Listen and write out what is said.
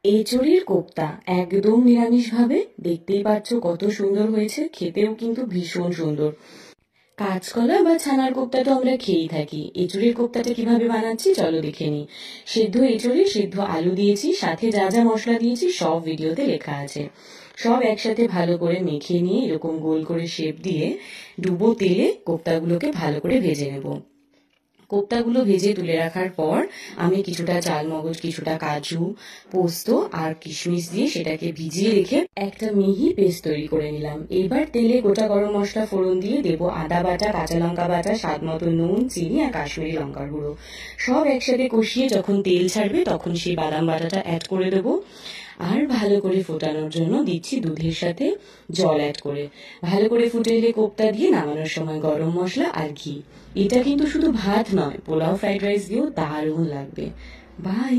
এঁচোড়ের কোপ্তা একদম নিরামিষভাবে। দেখতেই পাচ্ছ কত সুন্দর হয়েছে, খেতেও কিন্তু ভীষণ সুন্দর। কাঁচকলা বা ছানার কোপ্তা তো আমরা খেয়েই থাকি। এঁচোড়ের কোপ্তাটা কিভাবে বানাচ্ছি চলো দেখে নিই। সেদ্ধ এঁচোড়ে সেদ্ধ আলু দিয়েছি, সাথে যা যা মশলা দিয়েছি সব ভিডিওতে লেখা আছে। সব একসাথে ভালো করে মেখে নিয়ে এরকম গোল করে শেপ দিয়ে ডুবো তেলে কোপ্তাগুলোকে ভালো করে ভেজে নেব। কোপ্তাগুলো ভেজে তুলে রাখার পর আমি কিছুটা চালমগজ, কিছুটা কাজু, পোস্ত আর কিশমিশ দিয়ে সেটাকে ভিজিয়ে রেখে একটা মিহি পেস্ট তৈরি করে নিলাম। এবার তেলে গোটা গরম মশলা ফোড়ন দিয়ে দেবো আদা বাটা, কাঁচা লঙ্কা বাটা, স্বাদ মতো নুন, চিনি আর কাশ্মীরি লঙ্কার গুঁড়ো। সব একসাথে কষিয়ে যখন তেল ছাড়বে তখন সেই বাদাম বাটাটা অ্যাড করে দেবো। আর ভালো করে ফোটানোর জন্য দিচ্ছি দুধের সাথে জল অ্যাড করে। ভালো করে ফুটে এলে কোপ্তা দিয়ে নামানোর সময় গরম মশলা আর ঘি। এটা কিন্তু শুধু ভাত নয়, পোলাও, ফ্রাইড রাইস দিয়েও দারুণ লাগবে। বাই।